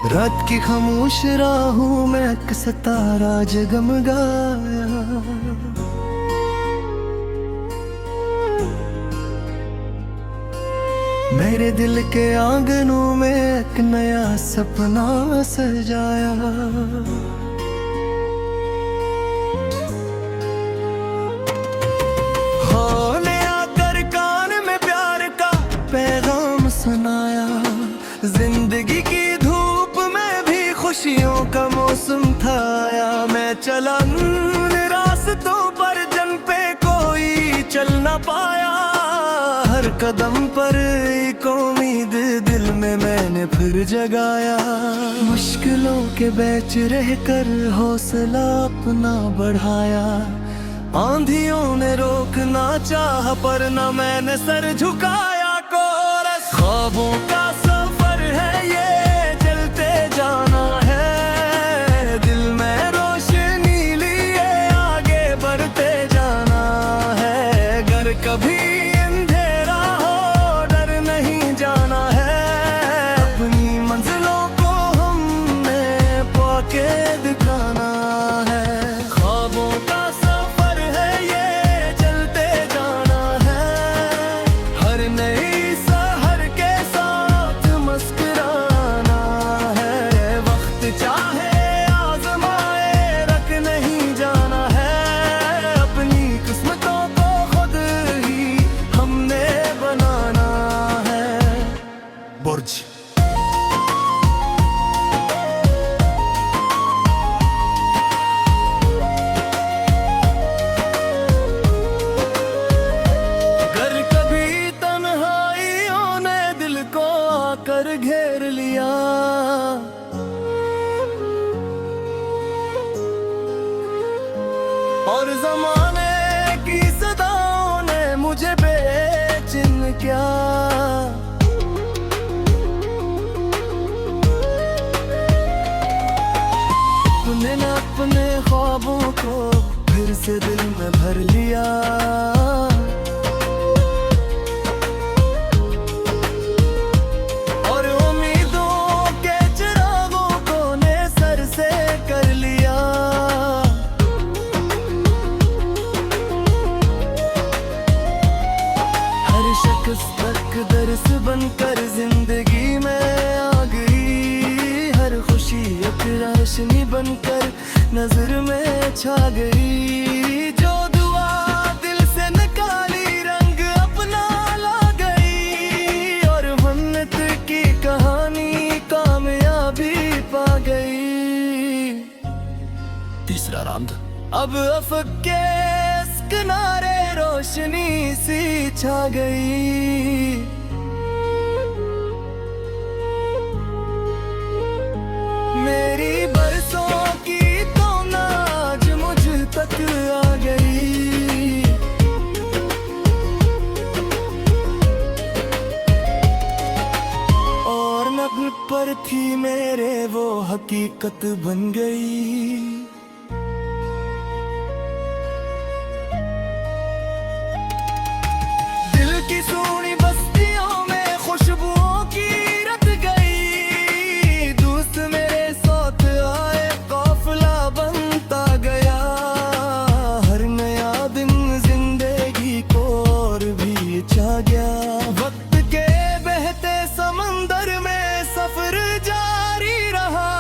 रात की खामोश राहों में एक सितारा जगमगाया। मेरे दिल के आंगनों में एक नया सपना सजाया। होने आकर कान में प्यार का पैगाम सुनाया। जिंदगी की धूप में भी खुशियों का मौसम था आया। मैं चला उन रास्तों पर जन पे कोई चल ना पाया। हर कदम पर एक उम्मीद दिल में मैंने फिर जगाया। मुश्किलों के बीच रहकर हौसला अपना बढ़ाया। आंधियों ने रोकना चाहा पर न मैंने सर झुकाया। कोरस ख्वाबों का सफर है ये, चलते जाना है। दिल में रोशनी लिए आगे बढ़ते जाना है। घर कभी कर घेर लिया। और ज़माने की सदाओं ने मुझे बेचैन किया। तूने न अपने ख्वाबों को फिर से दिल में भर लिया। दर्स बनकर जिंदगी में आ गई। हर खुशी एक रोशनी बनकर नजर में छा गई। जो दुआ दिल से निकाली रंग अपना ला गई। और मन्नत की कहानी कामयाबी पा गई। तीसरा राउंड। अब अफक के इस किनारे रोशनी सी छा गई। मेरी बरसों की तो नाज मुझ तक आ गई। और नब्ज पर थी मेरे वो हकीकत बन गई। की सोनी बस्तियों में खुशबुओं की रत गई। दोस्त मेरे साथ आए काफिला बनता गया। हर नया दिन जिंदगी को और भी छा गया। वक्त के बहते समंदर में सफर जारी रहा।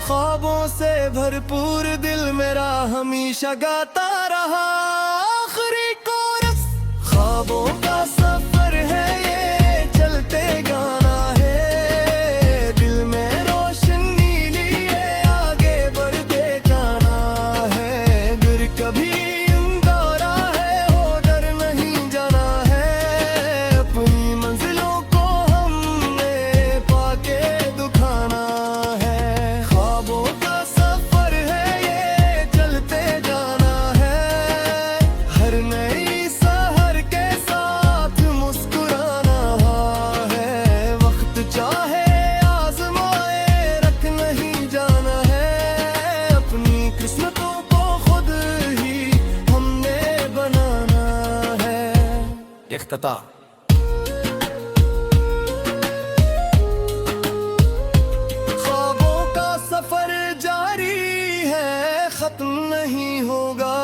ख्वाबों से भरपूर दिल मेरा हमेशा गाता रहा। ख्वाबों का सफर है ये, चलते गाना है। दिल में रोशनी लिए आगे बढ़ते जाना है। घर कभी अंधेरा है हो डर नहीं जाना है। अपनी मंजिलों को हमने पाके दिखाना है। ख्वाबों का सफर है ये, चलते जाना है। हर नई खत्म नहीं होगा।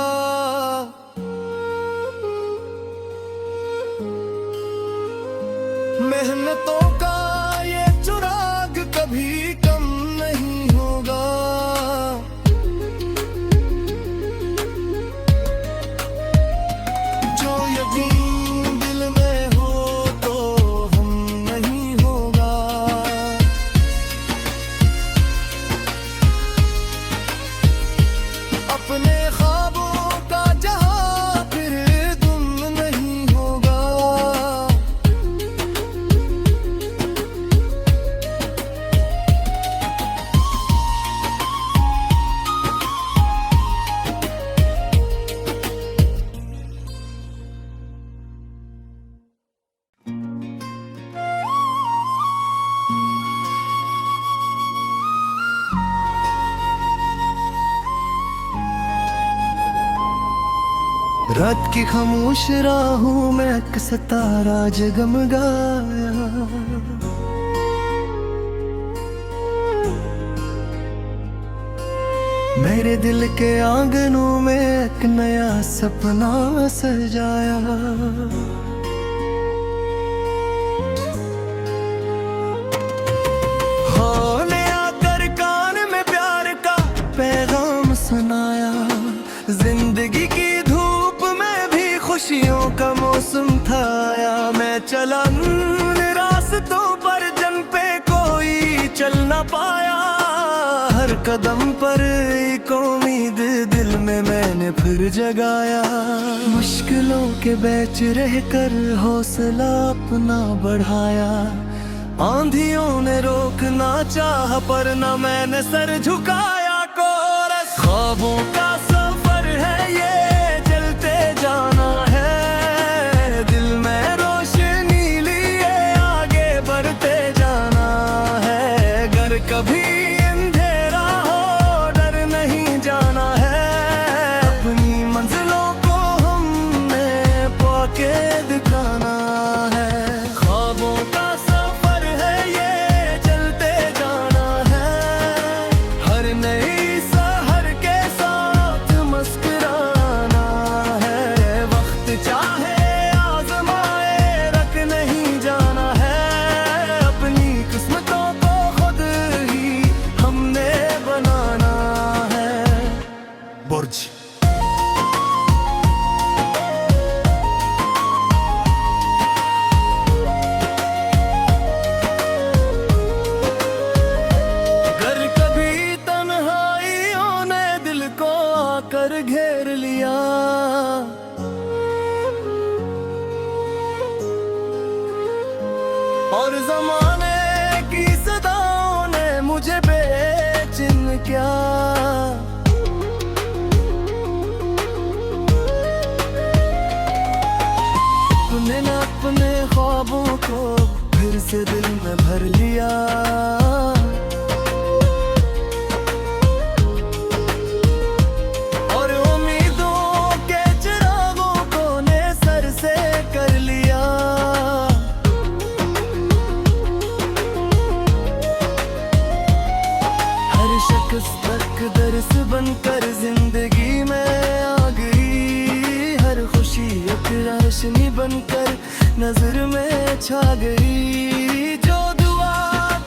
मेहनतों का ये चिराग कभी कम नहीं होगा। जो यकीन दिल में हो तो हम नहीं होगा। अपने ख्वाबों का जहां फिर गुम नहीं होगा। रात की खामोश राहों में एक सितारा जगमगाया। मेरे दिल के आंगनों में एक नया सपना सजाया। होने आकर कान में प्यार का पैगाम सुनाया। जिंदगी की खुशियों का मौसम था आया। मैं चला उन रास्तों पर जन पे कोई चल ना पाया। हर कदम पर एक उम्मीद दिल में मैंने फिर जगाया। मुश्किलों के बीच रहकर हौसला अपना बढ़ाया। आंधियों ने रोकना चाहा पर न मैंने सर झुकाया। कोरस ख्वाबों का सफर है ये चलते जाना है। दिल में रोशनी लिए आगे बढ़ते जाना है। घर कभी अंधेरा हो डर नहीं जाना है। अपनी मंजिलों को हमने पाके दिखाना है। ख्वाबों का सफर है ये चलते जाना है। हर नई सहर के साथ मुस्कुराना है। वक्त चाहे आजमाए रख नहीं जाना है। अपनी किस्मतों को खुद ही हमने बनाना है। बुर्ज घर कभी तन्हाइयों ने दिल को आकर घेर लिया। और जमाने की सदाओं ने मुझे बेचैन किया। अपने न अपने ख्वाबों को फिर से दिल में भर लिया। और उम्मीदों के चिरागों को ने सर से कर लिया। हर शख्स तक दर्स बनकर जिंदगी में आ गई। हर खुशी एक रोशनी बनकर नजर में छा गई। जो दुआ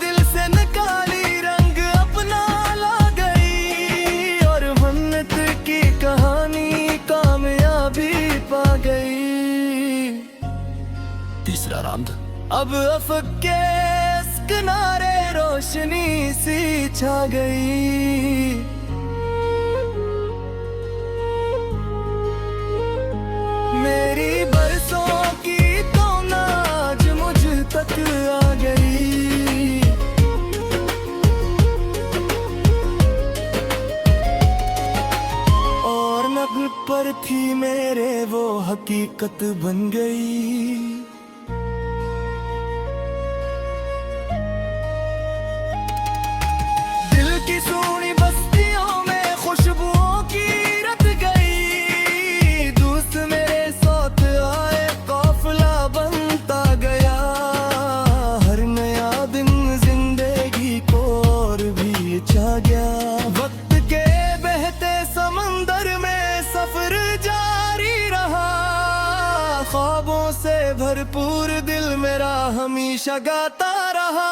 दिल से निकाली रंग अपना ला गई। और मन्नत की कहानी कामयाबी पा गई। तीसरा राउंड अब अफक के इस किनारे रोशनी सी छा गई। मेरी बरसों की तो नाज मुझ तक आ गई। और नभ पर थी मेरे वो हकीकत बन गई। दिल की सूनी बस्तियों में खुशबुओं की रत गई। दोस्त मेरे साथ आए काफिला बनता गया। हर नया दिन जिंदगी को और भी छा गया। वक्त के बहते भरपूर दिल मेरा हमेशा गाता रहा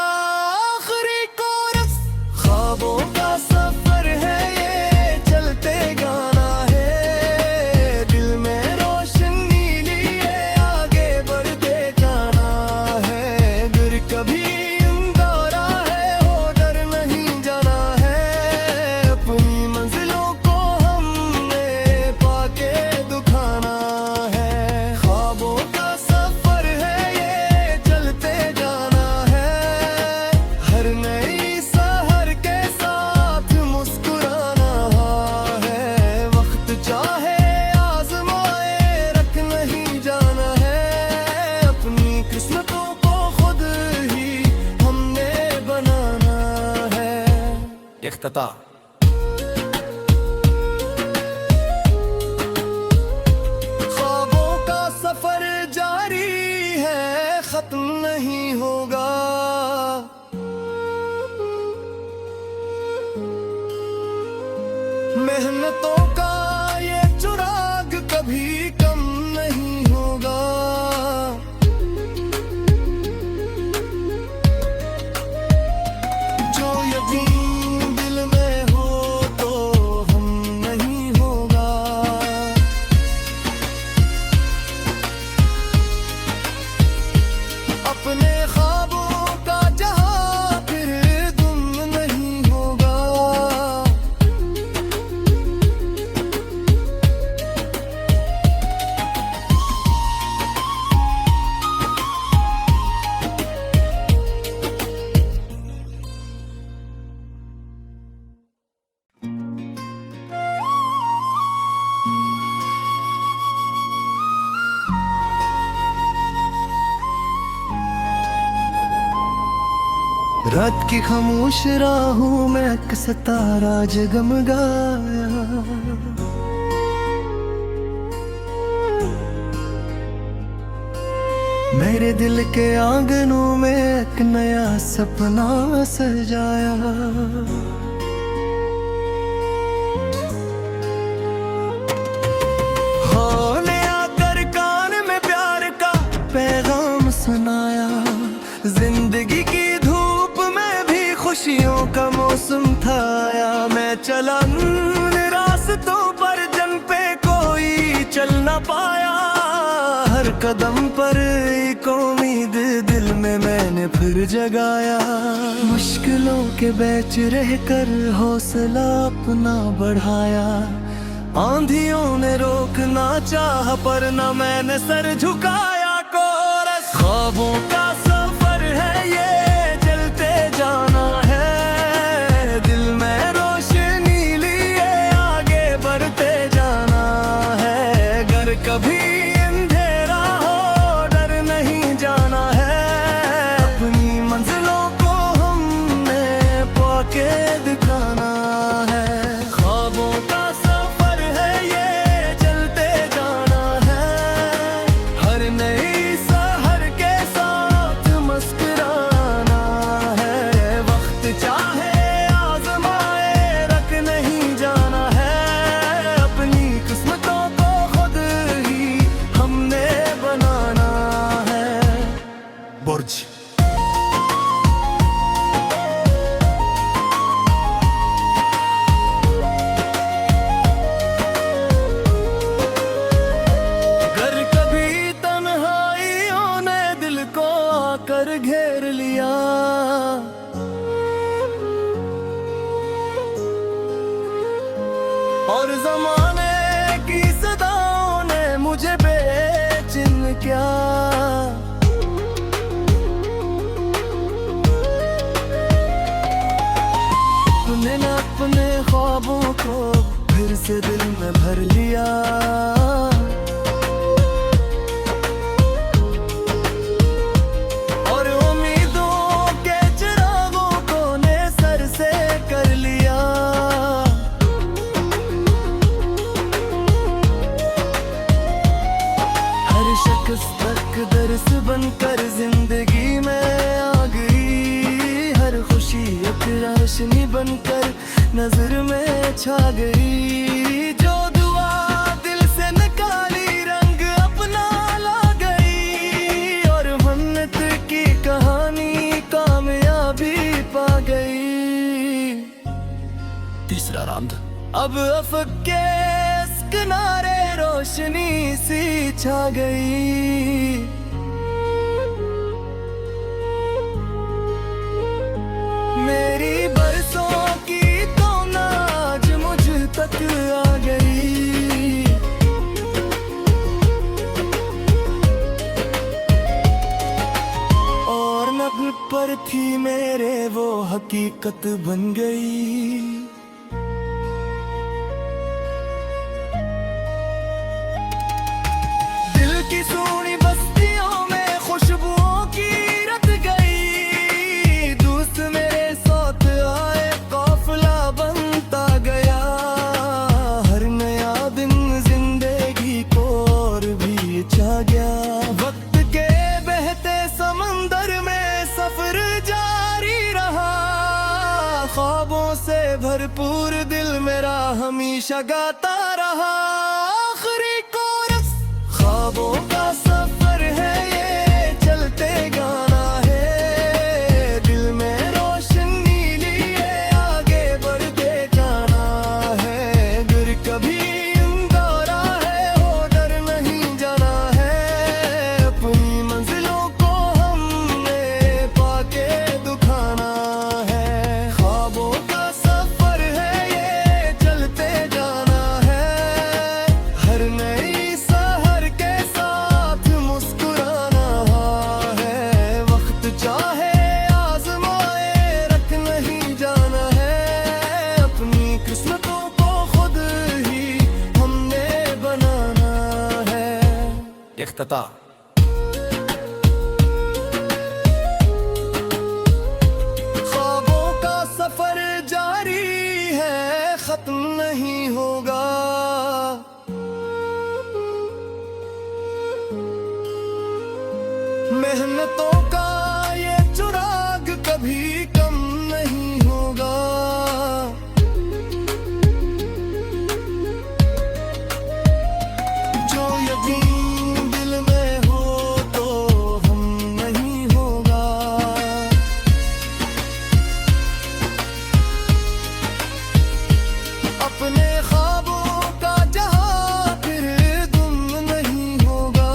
आखिरी कोरस। ख्वाबों का सफर है ये चलते गाना है, दिल में रोशनी लिए आगे बढ़ते जाना है। फिर कभी अंगारा है हो डर नहीं जाना है, अपनी मंजिलों को हमने पाके दिखाना है। ख्वाबों का सफर है ये चलते जाना है, हर नई सहर के साथ मुस्कुराना है। वक्त चाहे आजमाए रख नहीं जाना है, अपनी किस्मतों को खुद ही हमने बनाना है। इख्तिताम। ख्वाबों का सफर जारी है, खत्म नहीं होगा। मेहनतों का ये चुराग कभी कम नहीं होगा। जो यकीन दिल में हो तो हम नहीं होगा। अपने ख्वाबों का जहां फिर गुम नहीं होगा। रात की खामोश राहों में एक सितारा जगमगाया। मेरे दिल के आंगनों में एक नया सपना सजाया। होने आकर कान में प्यार का पैगाम सुनाया। जिंदगी की खुशियों का मौसम था आया। मैं चला उन रास्तों पर जन पे कोई चल ना पाया। हर कदम पर एक उम्मीद दिल में मैंने फिर जगाया। मुश्किलों के बीच रहकर हौसला अपना बढ़ाया। आंधियों ने रोकना चाहा पर न मैंने सर झुकाया। कोरस। ख्वाबों का सफर है ये चलते जाना है, दिल में रोशनी लिए आगे बढ़ते जाना है। घर कभी अंधेरा हो डर नहीं जाना है, अपनी मंजिलों को हमने पाके दिखाना है। ख्वाबों का सफर है ये चलते जाना है, हर नई सहर के साथ मुस्कुराना है। वक्त चाहे आजमाए रख नहीं जाना है, अपनी किस्मतों को खुद ही हमने बनाना है। बुर्ज। घर कभी तन्हाइयों ने दिल को आकर घेर लिया। और जमाने की सदाओं ने मुझे बेचैन किया। तूने न अपने ख्वाबों को फिर से दिल में भर लिया। और उम्मीदों के चिरागों को ने सर से कर लिया। हर शख्स तक दर्स बनकर जिंदगी में आ गई। हर खुशी एक रोशनी बनकर नजर में छा गई। जो दुआ दिल से निकाली रंग अपना ला गई। अब अफक के इस किनारे रोशनी सी छा गई। मेरी बरसों की तो नाज मुझ तक आ गई। और नभ पर थी मेरे वो हकीकत बन गई। की सूनी बस्तियों में खुशबुओं की रत गई। दोस्त मेरे साथ आए काफिला बनता गया। हर नया दिन जिंदगी को और भी छा गया। वक्त के बहते समंदर में सफर जारी रहा। ख्वाबों से भरपूर दिल मेरा हमेशा गाता रहा। आखिरी कोरस ख्वाबों का सफर है ये, चलते गाना है। दिल में रोशनी लिए आगे बढ़ते जाना है। अगर कभी अंगारा है हो डर नहीं जाना है। अपनी मंजिलों को हमने पाके दिखाना है। ख्वाबों का सफर है ये, चलते जाना है। हर नई चाहे आजमाए रख नहीं जाना है। अपनी किस्मतों को खुद ही हमने बनाना है। इख्तिताम। ख्वाबों का सफर जारी है, खत्म नहीं होगा। मेहनतों का चिराग कभी कम नहीं होगा। जो यकीन दिल में हो तो हम नहीं होगा। अपने ख्वाबों का जहां फिर गुम नहीं होगा।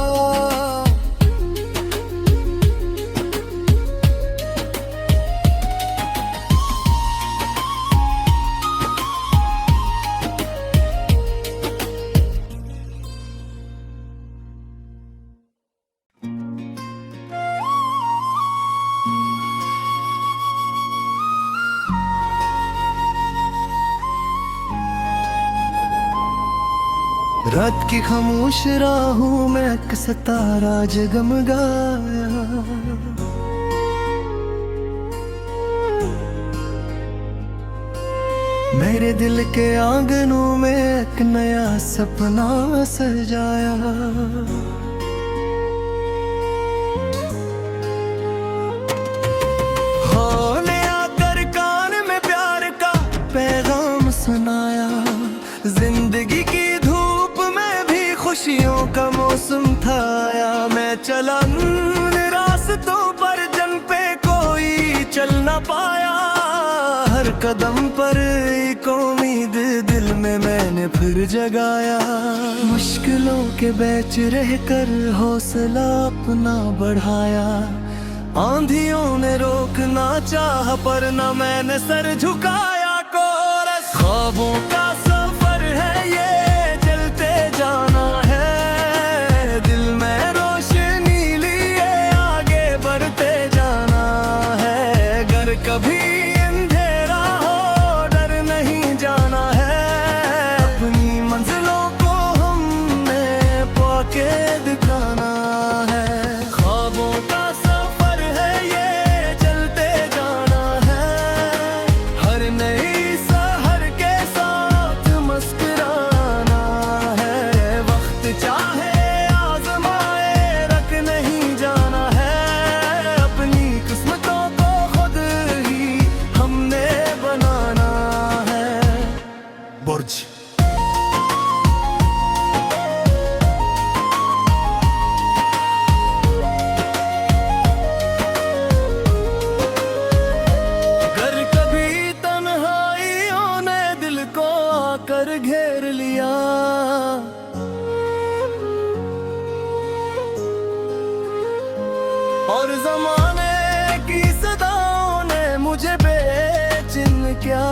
रात की खामोश राहों में एक सितारा जगमगाया। मेरे दिल के आंगनों में एक नया सपना सजाया। होने आकर कान में प्यार का पैगाम सुनाया। जिंदगी की खुशियों का मौसम था आया। मैं चला रास्तों पर जन पे कोई चल ना पाया। हर कदम पर एक उम्मीद दिल में मैंने फिर जगाया। मुश्किलों के बीच रहकर हौसला अपना बढ़ाया। आंधियों ने रोकना चाहा पर न मैंने सर झुकाया। कोरस ख्वाबों का सफर है ये, चलते जाना है। दिल में रोशनी लिए आगे बढ़ते जाना है। अगर कभी अंधेरा हो डर नहीं जाना है। अपनी मंजिलों को हमने पाके दिखाना है। ख्वाबों का सफर है ये, चलते जाना है। हर नई सहर के साथ लिया। और जमाने की सदाओं ने मुझे बेचिन क्या।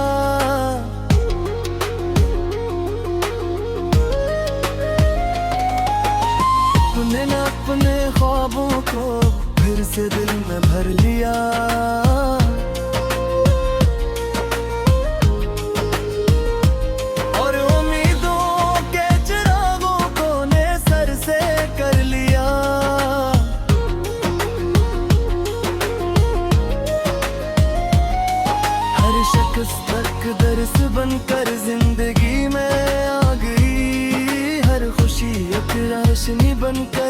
तूने न अपने ख्वाबों को फिर से दिल में भर लिया। और उम्मीदों के चिरागों को ने सर से कर लिया। हर शख्स तक दर्स बनकर जिंदगी में आ गई। हर खुशी एक रोशनी बनकर